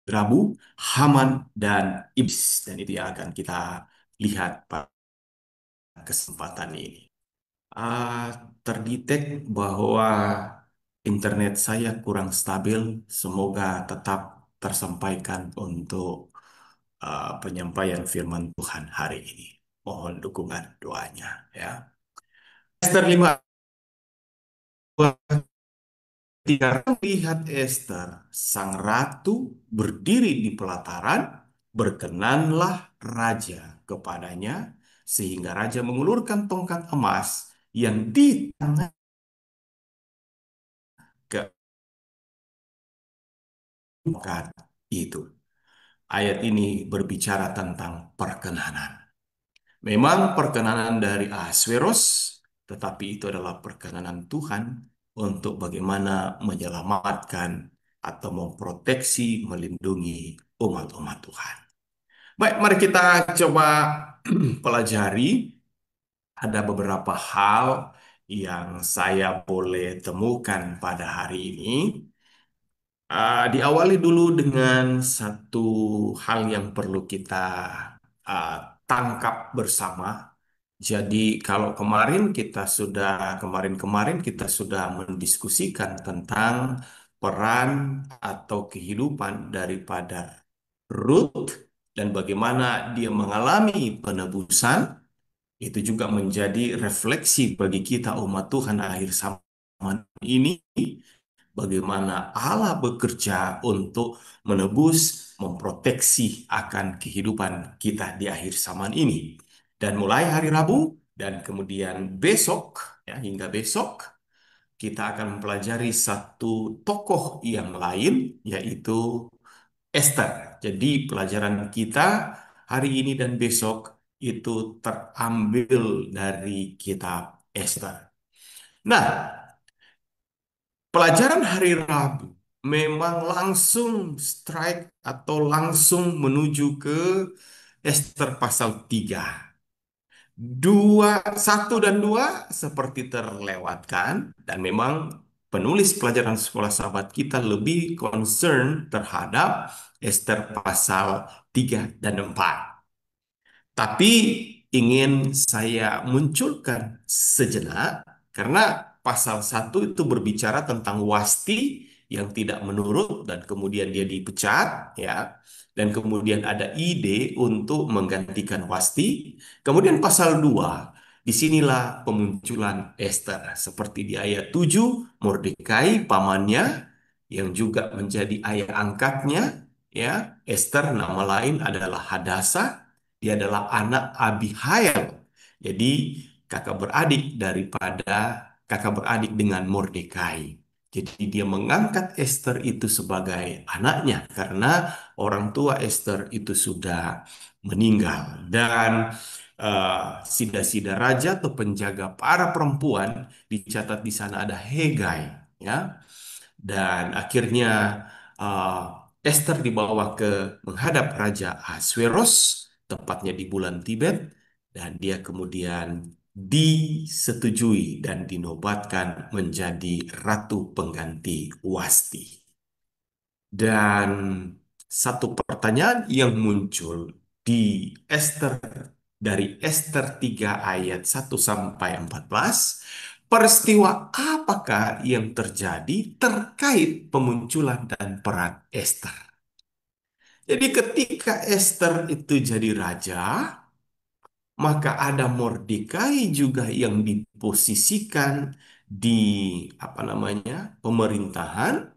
Rabu, Haman, dan Iblis. Dan itu yang akan kita lihat pada kesempatan ini. Ah, terdetek bahwa internet saya kurang stabil. Semoga tetap tersampaikan untuk penyampaian firman Tuhan hari ini. Mohon dukungan doanya ya. Esther 5 ketika melihat Esther, sang ratu berdiri di pelataran, berkenanlah raja kepadanya, sehingga raja mengulurkan tongkat emas yang di tangan keempat itu. Ayat ini berbicara tentang perkenanan. Memang perkenanan dari Ahasveros, tetapi itu adalah perkenanan Tuhan untuk bagaimana menyelamatkan atau memproteksi, melindungi umat-umat Tuhan. Baik, mari kita coba pelajari. Ada beberapa hal yang saya boleh temukan pada hari ini. Diawali dulu dengan satu hal yang perlu kita ah, tangkap bersama. Jadi kalau kemarin-kemarin kita sudah mendiskusikan tentang peran atau kehidupan daripada Ruth dan bagaimana dia mengalami penebusan, itu juga menjadi refleksi bagi kita umat Tuhan akhir zaman ini, bagaimana Allah bekerja untuk menebus, memproteksi akan kehidupan kita di akhir zaman ini. Dan mulai hari Rabu dan kemudian besok, ya, hingga besok, kita akan mempelajari satu tokoh yang lain, yaitu Esther. Jadi pelajaran kita hari ini dan besok itu terambil dari kitab Esther. Nah, pelajaran hari Rabu memang langsung strike atau langsung menuju ke Esther pasal 3. Dua, satu dan dua seperti terlewatkan dan memang penulis pelajaran sekolah sahabat kita lebih concern terhadap Esther pasal 3 dan 4. Tapi ingin saya munculkan sejenak karena pasal satu itu berbicara tentang Wasti yang tidak menurut dan kemudian dia dipecat ya. Dan kemudian ada ide untuk menggantikan Wasti. Kemudian pasal 2 disinilah pemunculan Esther seperti di ayat 7 Mordekai pamannya yang juga menjadi ayah angkatnya ya. Esther nama lain adalah Hadasa, dia adalah anak Abihail. Jadi kakak beradik dengan Mordekai. Jadi dia mengangkat Esther itu sebagai anaknya karena orang tua Esther itu sudah meninggal. Dan sida-sida raja atau penjaga para perempuan dicatat di sana ada Hegai, ya. Dan akhirnya uh, Esther dibawa ke menghadap Raja Ahasveros, tepatnya di bulan Tibet, dan dia kemudian disetujui dan dinobatkan menjadi ratu pengganti Wasti. Dan satu pertanyaan yang muncul di Esther dari Esther 3 ayat 1 sampai 14, peristiwa apakah yang terjadi terkait pemunculan dan peran Esther? Jadi ketika Esther itu jadi raja, maka ada Mordekai juga yang diposisikan di apa namanya pemerintahan.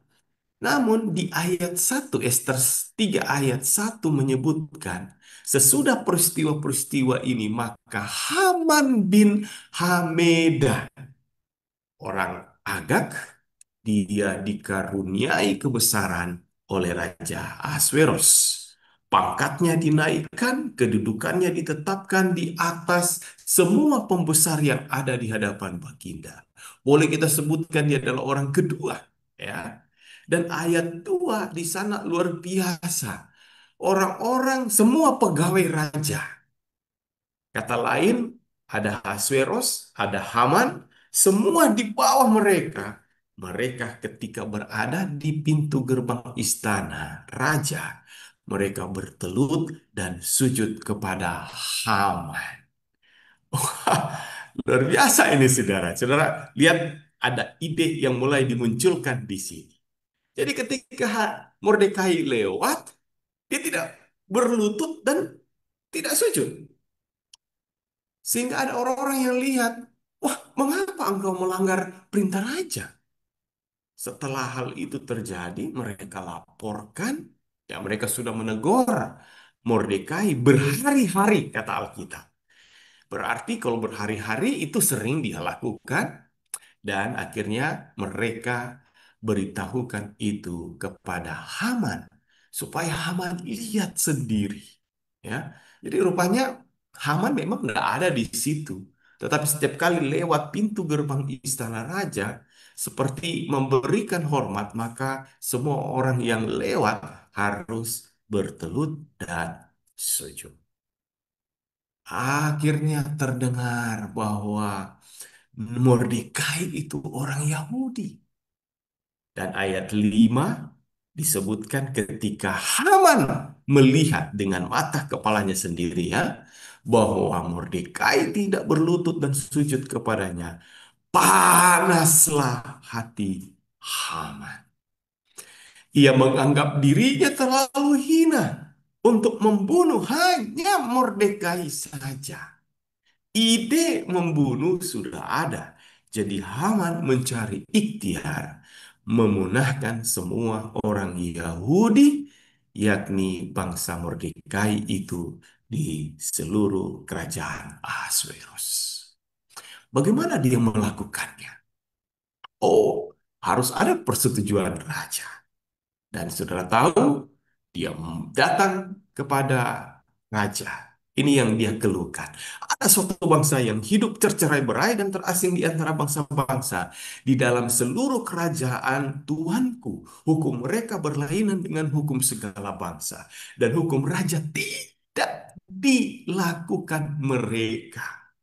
Namun di ayat 1 Esther 3 ayat 1 menyebutkan sesudah peristiwa-peristiwa ini maka Haman bin Hamedah, orang Agag, dia dikaruniai kebesaran oleh Raja Ahasveros. Pangkatnya dinaikkan, kedudukannya ditetapkan di atas semua pembesar yang ada di hadapan Baginda. Boleh kita sebutkan dia adalah orang kedua, ya. Dan ayat 2 di sana luar biasa. Orang-orang semua pegawai raja. Kata lain, ada Ahasveros, ada Haman, semua di bawah mereka Mereka ketika berada di pintu gerbang istana raja, mereka bertelut dan sujud kepada Haman. Wah, luar biasa ini saudara. Saudara, lihat ada ide yang mulai dimunculkan di sini. Jadi ketika Mordekai lewat, dia tidak berlutut dan tidak sujud. Sehingga ada orang-orang yang lihat, wah, mengapa engkau melanggar perintah raja? Setelah hal itu terjadi, mereka laporkan, ya mereka sudah menegur Mordekai berhari-hari, kata Alkitab. Berarti kalau berhari-hari itu sering dia lakukan, dan akhirnya mereka beritahukan itu kepada Haman supaya Haman lihat sendiri. Ya, jadi rupanya Haman memang nggak ada di situ. Tetapi setiap kali lewat pintu gerbang istana raja, seperti memberikan hormat, maka semua orang yang lewat harus bertelut dan sujud. Akhirnya terdengar bahwa Mordekai itu orang Yahudi. Dan ayat 5 disebutkan ketika Haman melihat dengan mata kepalanya sendiri ya, bahwa Mordekai tidak berlutut dan sujud kepadanya. Panaslah hati Haman. Ia menganggap dirinya terlalu hina untuk membunuh hanya Mordekai saja. Ide membunuh sudah ada. Jadi Haman mencari ikhtiar memunahkan semua orang Yahudi, yakni bangsa Mordekai itu di seluruh kerajaan Ahasverus. Bagaimana dia melakukannya? Oh, harus ada persetujuan raja. Dan saudara tahu, dia datang kepada raja. Ini yang dia keluhkan. Ada suatu bangsa yang hidup tercerai-berai dan terasing di antara bangsa-bangsa. Di dalam seluruh kerajaan Tuanku, hukum mereka berlainan dengan hukum segala bangsa. Dan hukum raja tidak dilakukan mereka.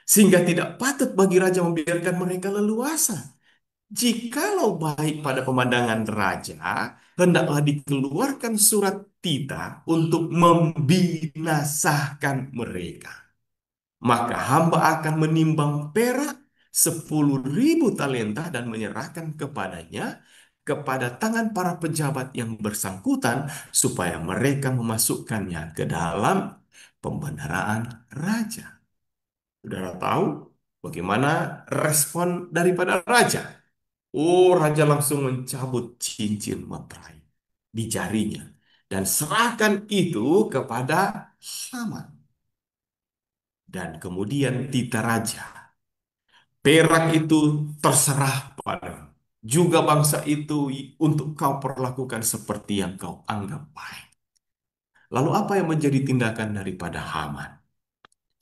Sehingga tidak patut bagi raja membiarkan mereka leluasa. Jikalau baik pada pemandangan raja, hendaklah dikeluarkan surat tita untuk membinasakan mereka. Maka hamba akan menimbang perak 10.000 talenta dan menyerahkan kepadanya kepada tangan para pejabat yang bersangkutan supaya mereka memasukkannya ke dalam pembendaraan raja. Saudara tahu bagaimana respon daripada raja? Oh, raja langsung mencabut cincin materai di jarinya dan serahkan itu kepada Haman. Dan kemudian tita raja, perak itu terserah padamu. Juga bangsa itu untuk kau perlakukan seperti yang kau anggap baik. Lalu apa yang menjadi tindakan daripada Haman?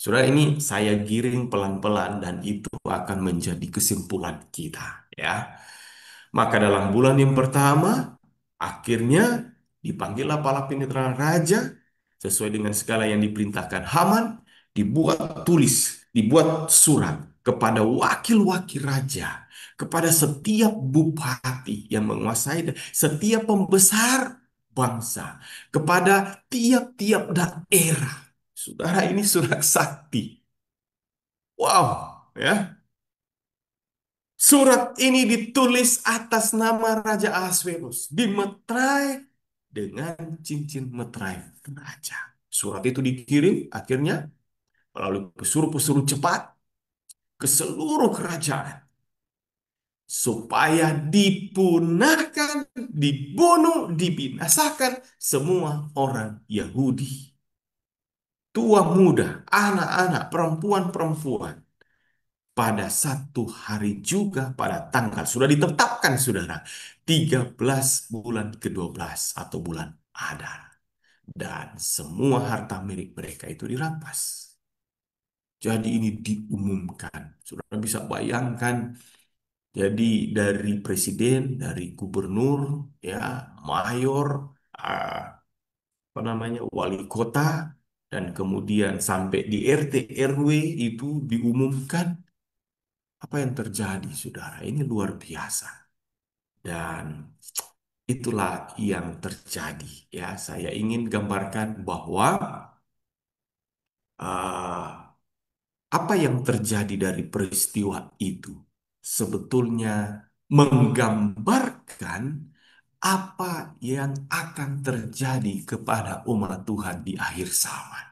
Sudah ini saya giring pelan-pelan dan itu akan menjadi kesimpulan kita, ya. Maka dalam bulan yang pertama, akhirnya dipanggillah para pinitra raja sesuai dengan segala yang diperintahkan Haman, dibuat surat kepada wakil-wakil raja, kepada setiap bupati yang menguasai, setiap pembesar bangsa, kepada tiap-tiap daerah. Saudara, ini surat sakti. Wow, ya. Surat ini ditulis atas nama Raja Ahasverus, dimeterai dengan cincin meterai raja. Surat itu dikirim akhirnya melalui pesuruh-pesuruh cepat ke seluruh kerajaan supaya dipunahkan, dibunuh, dibinasakan semua orang Yahudi. Tua muda, anak-anak, perempuan-perempuan pada satu hari juga pada tanggal sudah ditetapkan saudara 13 bulan ke-12 atau bulan Adar dan semua harta milik mereka itu dirampas. Jadi ini diumumkan. Saudara bisa bayangkan jadi dari presiden, dari gubernur, ya, mayor, ah, apa namanya, wali kota dan kemudian sampai di RT RW itu diumumkan Apa yang terjadi, saudara? Ini luar biasa. Dan itulah yang terjadi. Ya, saya ingin gambarkan bahwa ah, apa yang terjadi dari peristiwa itu sebetulnya menggambarkan apa yang akan terjadi kepada umat Tuhan di akhir zaman.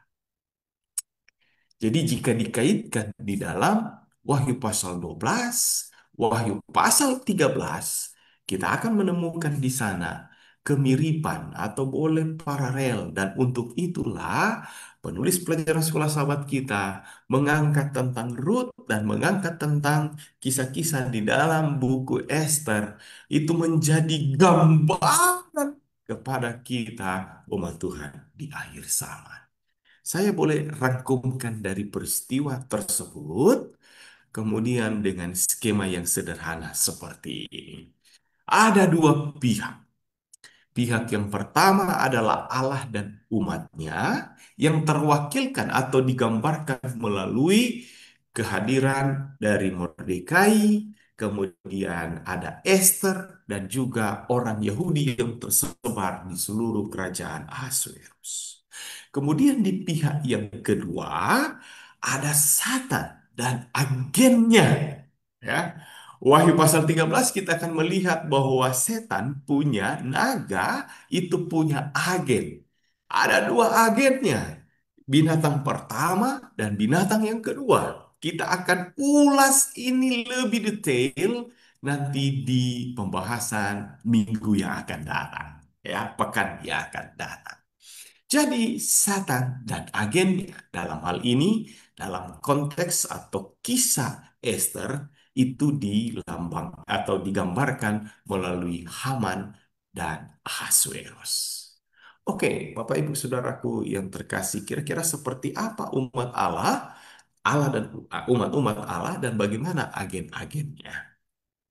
Jadi jika dikaitkan di dalam Wahyu pasal 12, Wahyu pasal 13, kita akan menemukan di sana kemiripan atau boleh paralel. Dan untuk itulah penulis pelajaran sekolah sahabat kita mengangkat tentang Rut dan mengangkat tentang kisah-kisah di dalam buku Esther. Itu menjadi gambaran kepada kita umat Tuhan di akhir zaman. Saya boleh rangkumkan dari peristiwa tersebut, kemudian dengan skema yang sederhana seperti ini. Ada dua pihak. Pihak yang pertama adalah Allah dan umatnya yang terwakilkan atau digambarkan melalui kehadiran dari Mordekai, kemudian ada Esther dan juga orang Yahudi yang tersebar di seluruh kerajaan Ahasuerus. Kemudian di pihak yang kedua ada Satan dan agennya. Ya, Wahyu pasal 13 kita akan melihat bahwa setan punya naga itu punya agen. Ada dua agennya. Binatang pertama dan binatang yang kedua. Kita akan ulas ini lebih detail nanti di pembahasan minggu yang akan datang. Ya, pekan yang akan datang. Jadi Satan dan agennya dalam hal ini, dalam konteks atau kisah Esther, itu dilambang atau digambarkan melalui Haman dan Ahasuerus. Oke, Bapak Ibu Saudaraku yang terkasih, kira-kira seperti apa umat Allah, Allah dan umat-umat Allah dan bagaimana agen-agennya?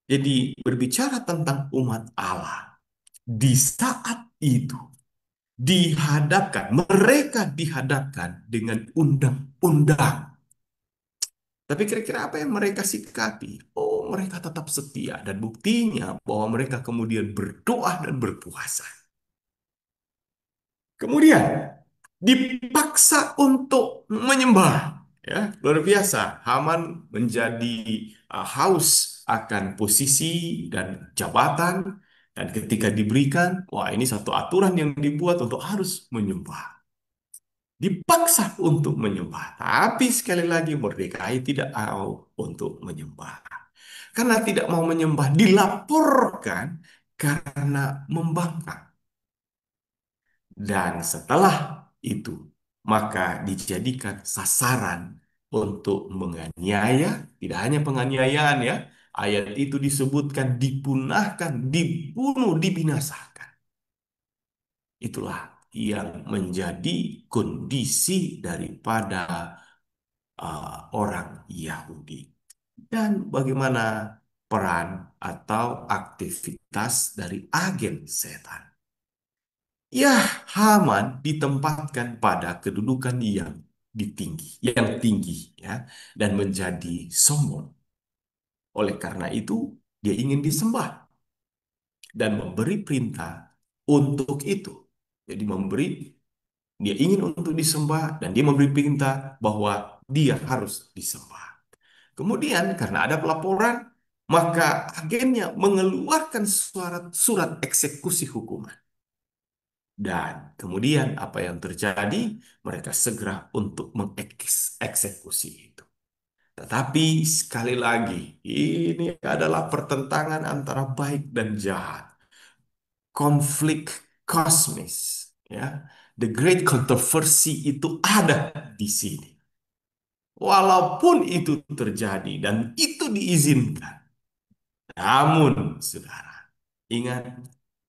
Jadi berbicara tentang umat Allah, di saat itu mereka dihadapkan dengan undang-undang. Tapi kira-kira apa yang mereka sikapi? Oh, mereka tetap setia dan buktinya bahwa mereka kemudian berdoa dan berpuasa. Kemudian dipaksa untuk menyembah. Ya, luar biasa. Haman menjadi haus akan posisi dan jabatan dan ketika diberikan, wah ini satu aturan yang dibuat untuk harus menyembah. Dipaksa untuk menyembah. Tapi sekali lagi Mordekai tidak mau untuk menyembah. Karena tidak mau menyembah dilaporkan karena membangkang. Dan setelah itu maka dijadikan sasaran untuk menganiaya. Tidak hanya penganiayaan ya. Ayat itu disebutkan dipunahkan, dibunuh, dibinasakan. Itulah yang menjadi kondisi daripada orang Yahudi. Dan bagaimana peran atau aktivitas dari agen setan. Ya, Haman ditempatkan pada kedudukan yang tinggi ya dan menjadi sombong. Oleh karena itu, dia ingin disembah dan memberi perintah untuk itu. Jadi dia ingin untuk disembah dan dia memberi perintah bahwa dia harus disembah. Kemudian karena ada pelaporan, maka agennya mengeluarkan surat eksekusi hukuman. Dan kemudian apa yang terjadi? Mereka segera untuk mengeksekusi itu. Tetapi sekali lagi, ini adalah pertentangan antara baik dan jahat. Konflik kosmis, ya. The Great Controversy itu ada di sini. Walaupun itu terjadi dan itu diizinkan, namun saudara, ingat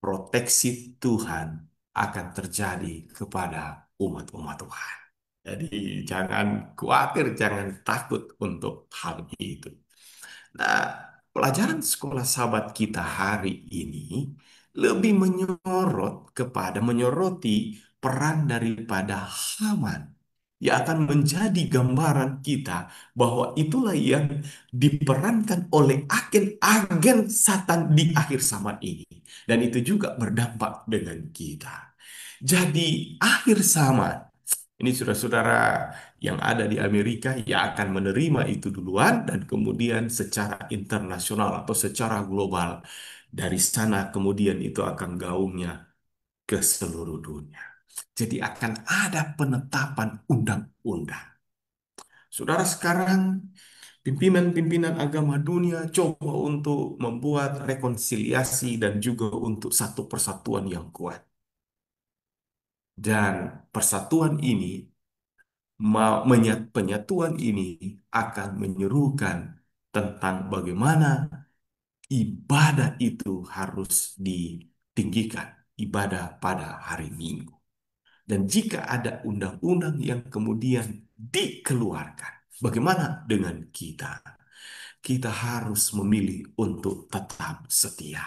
proteksi Tuhan akan terjadi kepada umat-umat Tuhan. Jadi jangan khawatir, jangan takut untuk hal itu. Nah, pelajaran sekolah sahabat kita hari ini lebih menyoroti peran daripada Haman yang akan menjadi gambaran kita bahwa itulah yang diperankan oleh agen-agen Satan di akhir zaman ini. Dan itu juga berdampak dengan kita. Jadi akhir zaman, ini saudara-saudara yang ada di Amerika yang akan menerima itu duluan dan kemudian secara internasional atau secara global. Dari sana kemudian itu akan gaungnya ke seluruh dunia. Jadi akan ada penetapan undang-undang. Saudara sekarang pimpinan-pimpinan agama dunia coba untuk membuat rekonsiliasi dan juga untuk satu persatuan yang kuat. Dan persatuan ini, penyatuan ini akan menyerukan tentang bagaimana ibadah itu harus ditinggikan, ibadah pada hari Minggu. Dan jika ada undang-undang yang kemudian dikeluarkan, bagaimana dengan kita? Kita harus memilih untuk tetap setia.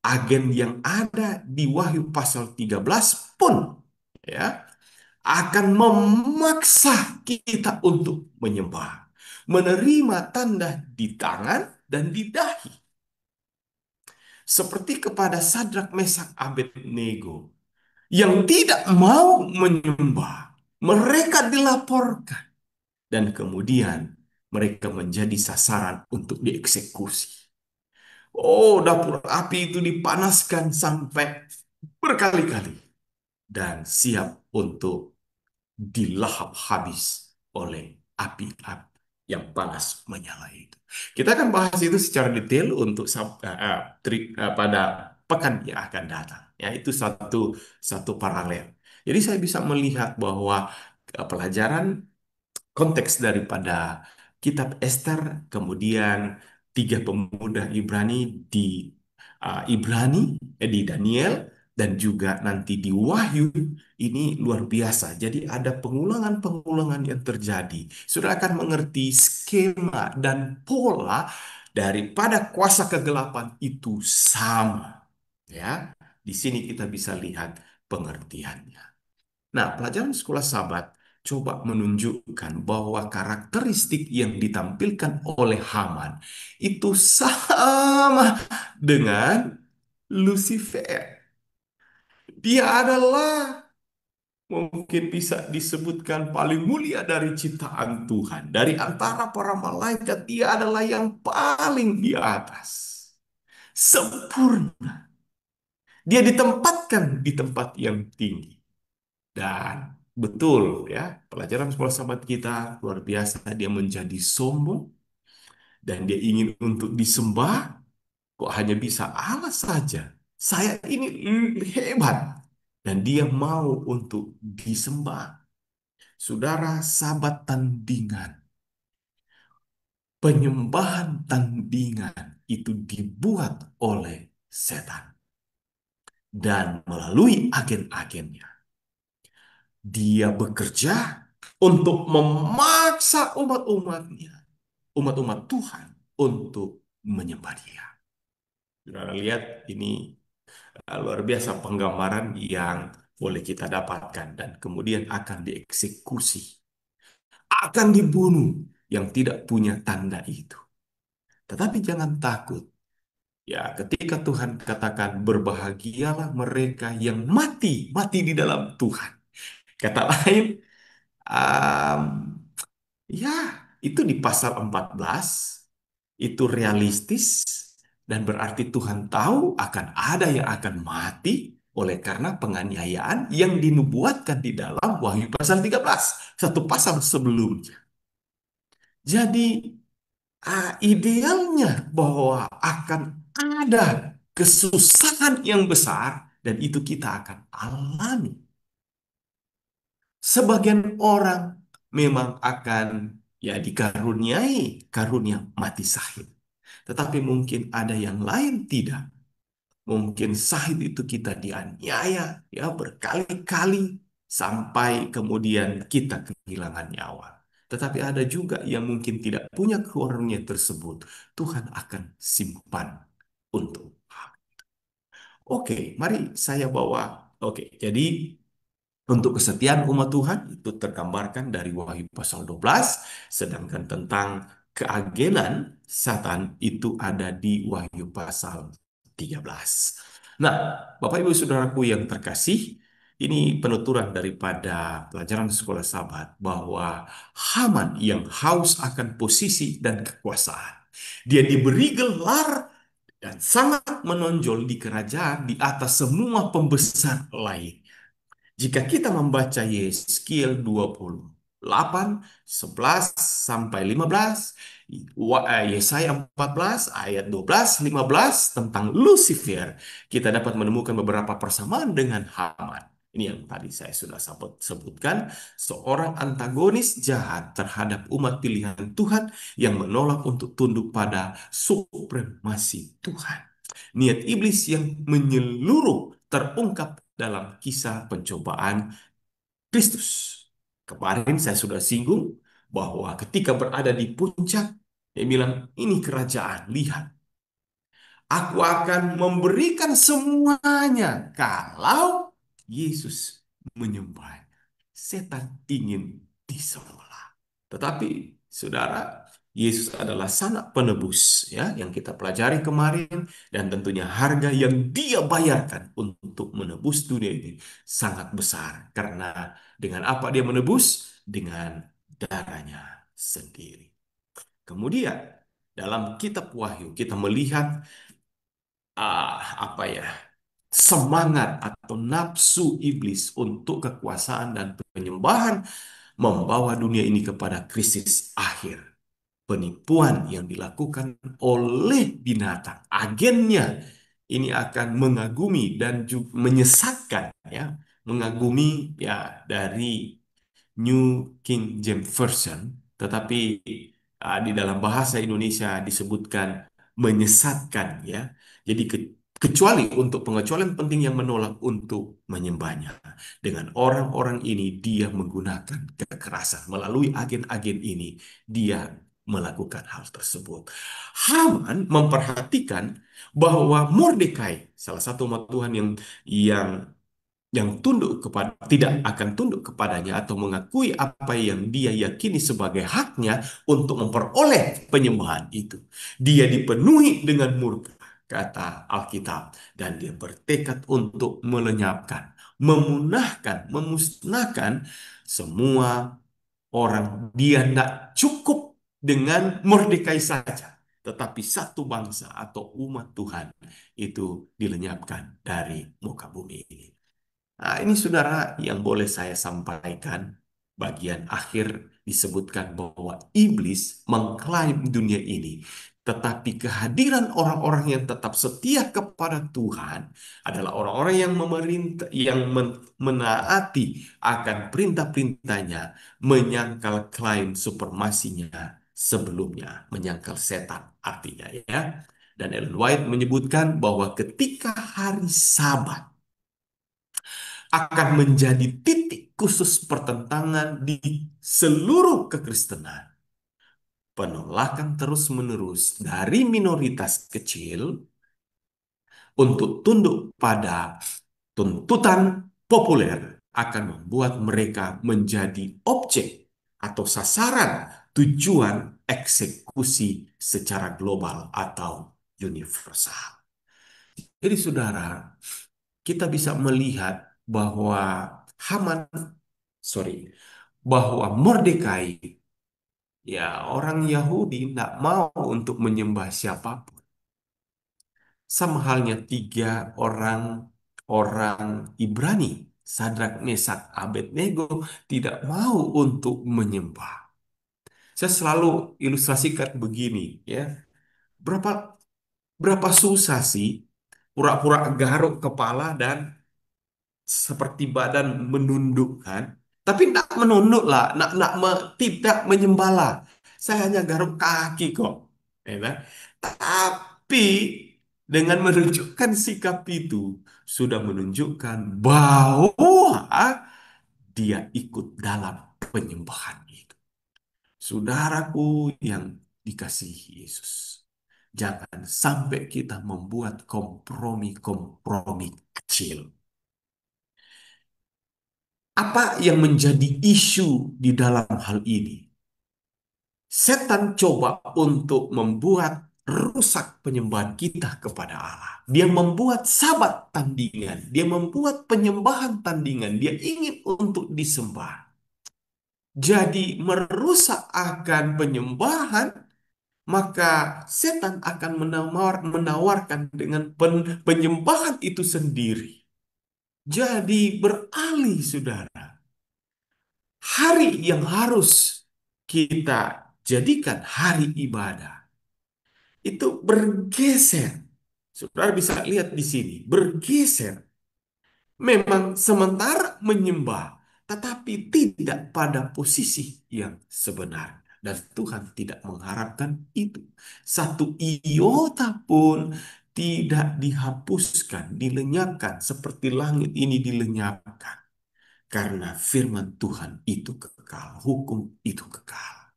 Agen yang ada di Wahyu pasal 13 pun ya akan memaksa kita untuk menyembah, menerima tanda di tangan dan di dahi. Seperti kepada Sadrak, Mesak, Abednego yang tidak mau menyembah. Mereka dilaporkan dan kemudian mereka menjadi sasaran untuk dieksekusi. Oh, dapur api itu dipanaskan sampai berkali-kali dan siap untuk dilahap habis oleh api-api yang panas menyala itu. Kita akan bahas itu secara detail untuk pada pekan yang akan datang. Ya, itu satu satu paralel. Jadi saya bisa melihat bahwa pelajaran konteks daripada kitab Ester, kemudian tiga pemuda Ibrani di Ibrani, di Daniel, dan juga nanti di Wahyu, ini luar biasa. Jadi ada pengulangan-pengulangan yang terjadi. Sudah akan mengerti skema dan pola daripada kuasa kegelapan itu sama. Ya, di sini kita bisa lihat pengertiannya. Nah, pelajaran sekolah Sabat coba menunjukkan bahwa karakteristik yang ditampilkan oleh Haman itu sama dengan Lucifer. Dia adalah mungkin bisa disebutkan paling mulia dari ciptaan Tuhan. Dari antara para malaikat, dia adalah yang paling di atas. Sempurna. Dia ditempatkan di tempat yang tinggi. Dan betul ya, pelajaran sekolah sahabat kita luar biasa. Dia menjadi sombong dan dia ingin untuk disembah. Kok hanya bisa Allah saja? Saya ini hebat. Dan dia mau untuk disembah. Saudara, sahabat tandingan. Penyembahan tandingan itu dibuat oleh setan. Dan melalui agen-agennya. Dia bekerja untuk memaksa umat-umatnya, umat-umat Tuhan untuk menyembah Dia. Saudara lihat ini luar biasa penggambaran yang boleh kita dapatkan dan kemudian akan dieksekusi, akan dibunuh yang tidak punya tanda itu. Tetapi jangan takut. Ya, ketika Tuhan katakan berbahagialah mereka yang mati, mati di dalam Tuhan. Kata lain, um, ya, itu di pasal 14 itu realistis dan berarti Tuhan tahu akan ada yang akan mati oleh karena penganiayaan yang dinubuatkan di dalam Wahyu pasal 13, satu pasal sebelumnya. Jadi idealnya bahwa akan ada kesusahan yang besar dan itu kita akan alami. Sebagian orang memang akan ya dikaruniai karunia mati syahid. Tetapi mungkin ada yang lain tidak. Mungkin syahid itu kita dianiaya ya berkali-kali sampai kemudian kita kehilangan nyawa. Tetapi ada juga yang mungkin tidak punya karunia tersebut. Tuhan akan simpan untuk. Oke, mari saya bawa. Oke, jadi Untuk kesetiaan umat Tuhan itu tergambarkan dari Wahyu pasal 12, sedangkan tentang keagenan Satan itu ada di Wahyu pasal 13. Nah, Bapak Ibu Saudaraku yang terkasih, ini penuturan daripada pelajaran sekolah sahabat bahwa Haman yang haus akan posisi dan kekuasaan. Dia diberi gelar dan sangat menonjol di kerajaan di atas semua pembesar lain. Jika kita membaca Yeskiel 28, 11 sampai 15, Yesaya 14 ayat 12, 15 tentang Lucifer, kita dapat menemukan beberapa persamaan dengan Haman. Ini yang tadi saya sudah sebutkan, seorang antagonis jahat terhadap umat pilihan Tuhan yang menolak untuk tunduk pada supremasi Tuhan. Niat iblis yang menyeluruh terungkap dalam kisah pencobaan Kristus. Kemarin saya sudah singgung bahwa ketika berada di puncak, dia bilang, ini kerajaan, lihat. Aku akan memberikan semuanya kalau Yesus menyembah. Setan ingin disembah. Tetapi, saudara, Yesus adalah Sang Penebus ya yang kita pelajari kemarin dan tentunya harga yang Dia bayarkan untuk menebus dunia ini sangat besar karena dengan apa Dia menebus? Dengan darahnya sendiri. Kemudian dalam kitab Wahyu kita melihat apa ya, semangat atau nafsu iblis untuk kekuasaan dan penyembahan membawa dunia ini kepada krisis akhir. Penipuan yang dilakukan oleh binatang, agennya ini akan mengagumi dan juga menyesatkan ya, mengagumi ya dari New King James Version, tetapi di dalam bahasa Indonesia disebutkan menyesatkan ya. Jadi kecuali untuk pengecualian penting yang menolak untuk menyembahnya. Dengan orang-orang ini dia menggunakan kekerasan melalui agen-agen ini dia melakukan hal tersebut. Haman memperhatikan bahwa Mordekai, salah satu umat Tuhan yang tunduk kepada tidak akan tunduk kepadanya atau mengakui apa yang dia yakini sebagai haknya untuk memperoleh penyembahan itu. Dia dipenuhi dengan murka, kata Alkitab, dan dia bertekad untuk melenyapkan, memunahkan, memusnahkan semua orang. Dia tidak cukup dengan Mordekai saja, tetapi satu bangsa atau umat Tuhan itu dilenyapkan dari muka bumi ini. Nah, ini saudara yang boleh saya sampaikan. Bagian akhir disebutkan bahwa iblis mengklaim dunia ini. Tetapi kehadiran orang-orang yang tetap setia kepada Tuhan adalah orang-orang yang memerintah, yang menaati akan perintah-perintahnya, menyangkal klaim supremasinya sebelumnya, menyangkal setan artinya ya. Dan Ellen White menyebutkan bahwa ketika hari Sabat akan menjadi titik khusus pertentangan di seluruh kekristenan. Penolakan terus-menerus dari minoritas kecil untuk tunduk pada tuntutan populer akan membuat mereka menjadi objek atau sasaran tujuan eksekusi secara global atau universal. Jadi saudara, kita bisa melihat bahwa Haman, sorry, bahwa Mordekai, ya orang Yahudi tidak mau untuk menyembah siapapun. Sama halnya tiga orang orang Ibrani, Sadrak, Mesak, Abednego tidak mau untuk menyembah. Saya selalu ilustrasikan begini, ya. Berapa berapa susah sih pura-pura garuk kepala dan seperti badan menundukkan, tapi tidak menunduk lah, tidak menyembahlah. Saya hanya garuk kaki kok, ya kan? Tapi dengan menunjukkan sikap itu sudah menunjukkan bahwa dia ikut dalam penyembahan itu. Saudaraku yang dikasihi Yesus, jangan sampai kita membuat kompromi-kompromi kecil Apa yang menjadi isu di dalam hal ini? Setan coba untuk membuat rusak penyembahan kita kepada Allah. Dia membuat sabat tandingan, dia membuat penyembahan tandingan, dia ingin untuk disembah. Jadi merusak akan penyembahan, maka setan akan menawarkan dengan penyembahan itu sendiri. Jadi beralih, saudara. Hari yang harus kita jadikan hari ibadah itu bergeser. Saudara bisa lihat di sini, bergeser. Memang sementara menyembah, tetapi tidak pada posisi yang sebenar. Dan Tuhan tidak mengharapkan itu. Satu iota pun tidak dihapuskan, dilenyapkan seperti langit ini dilenyapkan. Karena firman Tuhan itu kekal, hukum itu kekal.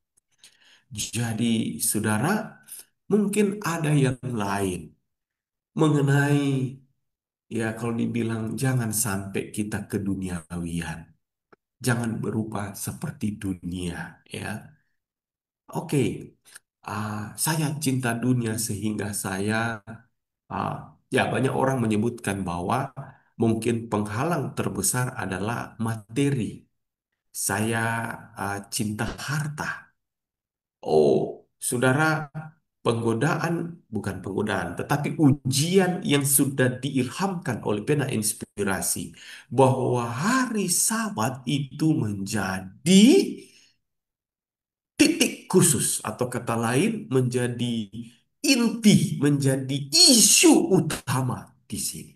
Jadi, saudara, mungkin ada yang lain mengenai, ya, kalau dibilang jangan sampai kita keduniawian, jangan berupa seperti dunia, ya. Oke, saya cinta dunia sehingga saya, ah, ya, banyak orang menyebutkan bahwa mungkin penghalang terbesar adalah materi. Saya cinta harta. Oh, saudara, penggodaan, bukan penggodaan, tetapi ujian yang sudah diilhamkan oleh pena inspirasi bahwa hari Sabat itu menjadi titik khusus atau kata lain menjadi inti, menjadi isu utama di sini.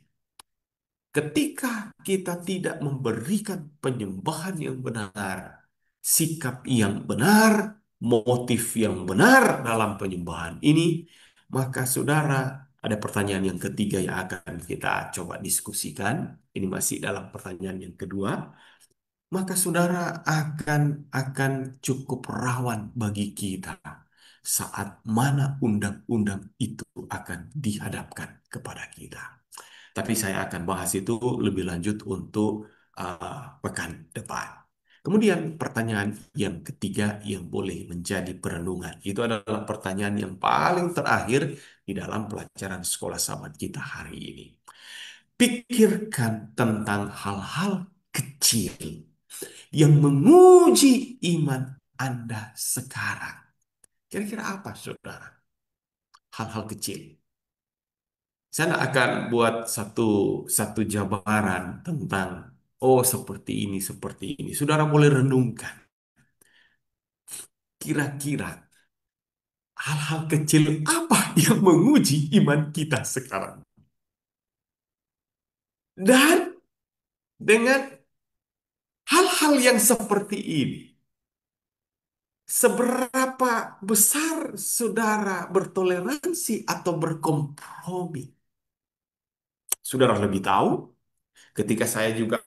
Ketika kita tidak memberikan penyembahan yang benar, sikap yang benar, motif yang benar dalam penyembahan ini, maka saudara, ada pertanyaan yang ketiga yang akan kita coba diskusikan. Ini masih dalam pertanyaan yang kedua. Maka saudara akan cukup rawan bagi kita saat mana undang-undang itu akan dihadapkan kepada kita. Tapi saya akan bahas itu lebih lanjut untuk pekan depan. Kemudian pertanyaan yang ketiga yang boleh menjadi perenungan. Itu adalah pertanyaan yang paling terakhir di dalam pelajaran sekolah sahabat kita hari ini. Pikirkan tentang hal-hal kecil yang menguji iman Anda sekarang. Kira-kira apa, saudara? Hal-hal kecil. Saya nggak akan buat satu satu jabaran tentang oh seperti ini. Saudara boleh renungkan. Kira-kira hal-hal kecil apa yang menguji iman kita sekarang? Dan dengan hal-hal yang seperti ini, seberapa besar saudara bertoleransi atau berkompromi? Saudara lebih tahu. Ketika saya juga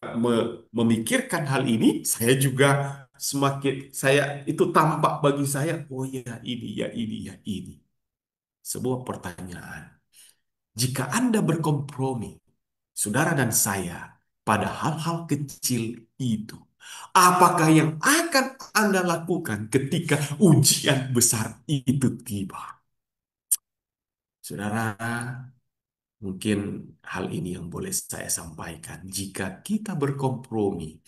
memikirkan hal ini, saya juga semakin saya itu tampak bagi saya, oh ya ini ya ini ya ini. Sebuah pertanyaan. Jika Anda berkompromi, saudara dan saya, pada hal-hal kecil itu, apakah yang akan Anda lakukan ketika ujian besar itu tiba? Saudara, mungkin hal ini yang boleh saya sampaikan. Jika kita berkompromi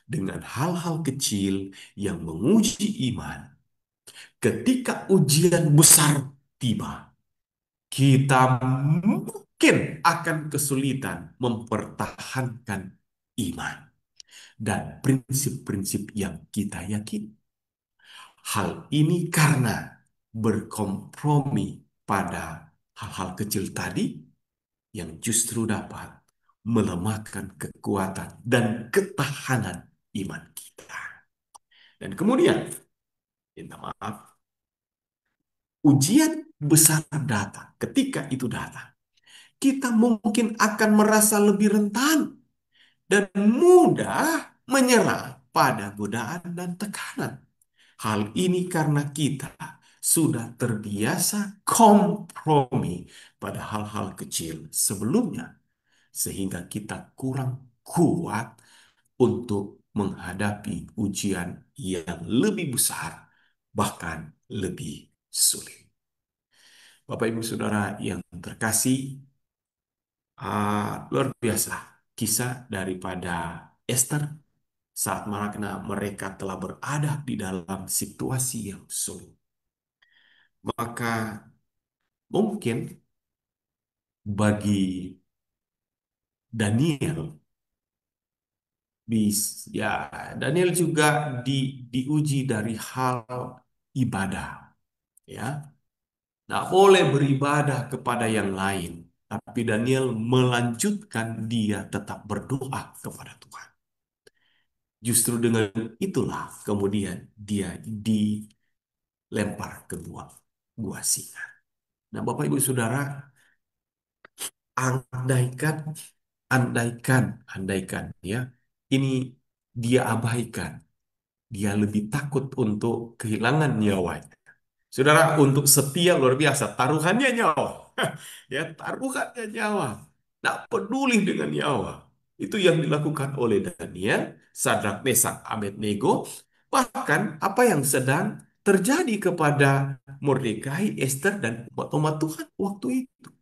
dengan hal-hal kecil yang menguji iman, ketika ujian besar tiba, kita mungkin akan kesulitan mempertahankan iman dan prinsip-prinsip yang kita yakini. Hal ini karena berkompromi pada hal-hal kecil tadi yang justru dapat melemahkan kekuatan dan ketahanan iman kita. Dan kemudian, minta maaf, ujian besar datang. Ketika itu datang, kita mungkin akan merasa lebih rentan dan mudah menyerah pada godaan dan tekanan. Hal ini karena kita sudah terbiasa kompromi pada hal-hal kecil sebelumnya, sehingga kita kurang kuat untuk menghadapi ujian yang lebih besar, bahkan lebih sulit. Bapak Ibu Saudara yang terkasih, luar biasa kisah daripada Esther saat mana mereka telah berada di dalam situasi yang sulit. Maka mungkin bagi Daniel, ya Daniel juga diuji dari hal ibadah, ya. Tidak boleh beribadah kepada yang lain, tapi Daniel melanjutkan dia tetap berdoa kepada Tuhan. Justru dengan itulah kemudian dia dilempar ke gua singa. Nah, Bapak Ibu Saudara, andaikan, andaikan ya, ini dia abaikan, dia lebih takut untuk kehilangan nyawanya. Saudara, untuk setia luar biasa, taruhannya nyawa. Ya, taruhannya nyawa. Tak peduli dengan nyawa. Itu yang dilakukan oleh Daniel, Sadrak, Mesak, Abednego. Bahkan apa yang sedang terjadi kepada Mordekai, Esther, dan umat-umat Tuhan waktu itu.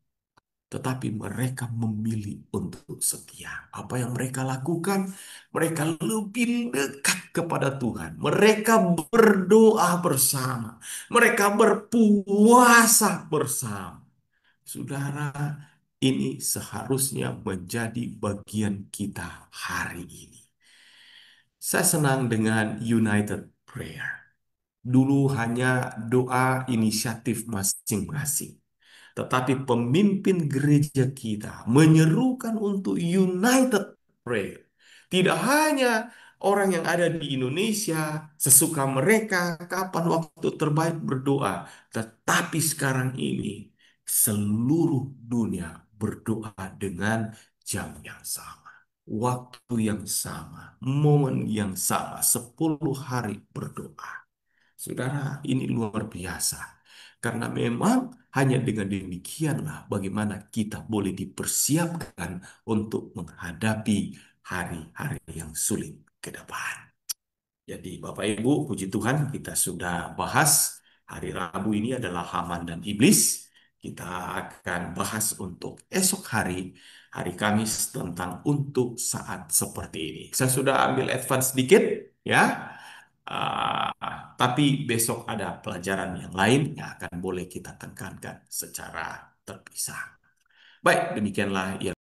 Tetapi mereka memilih untuk setia. Apa yang mereka lakukan? Mereka lebih dekat kepada Tuhan. Mereka berdoa bersama. Mereka berpuasa bersama. Saudara, ini seharusnya menjadi bagian kita hari ini. Saya senang dengan United Prayer. Dulu hanya doa inisiatif masing-masing. Tetapi pemimpin gereja kita menyerukan untuk united prayer. Tidak hanya orang yang ada di Indonesia sesuka mereka kapan waktu terbaik berdoa, tetapi sekarang ini seluruh dunia berdoa dengan jam yang sama, waktu yang sama, momen yang sama, 10 hari berdoa. Saudara, ini luar biasa. Karena memang hanya dengan demikianlah bagaimana kita boleh dipersiapkan untuk menghadapi hari-hari yang sulit ke depan. Jadi Bapak Ibu, puji Tuhan kita sudah bahas hari Rabu ini adalah Haman dan Iblis. Kita akan bahas untuk esok hari, hari Kamis tentang untuk saat seperti ini. Saya sudah ambil advance sedikit ya. Tapi besok ada pelajaran yang lain yang akan boleh kita tekankan secara terpisah. Baik, demikianlah yang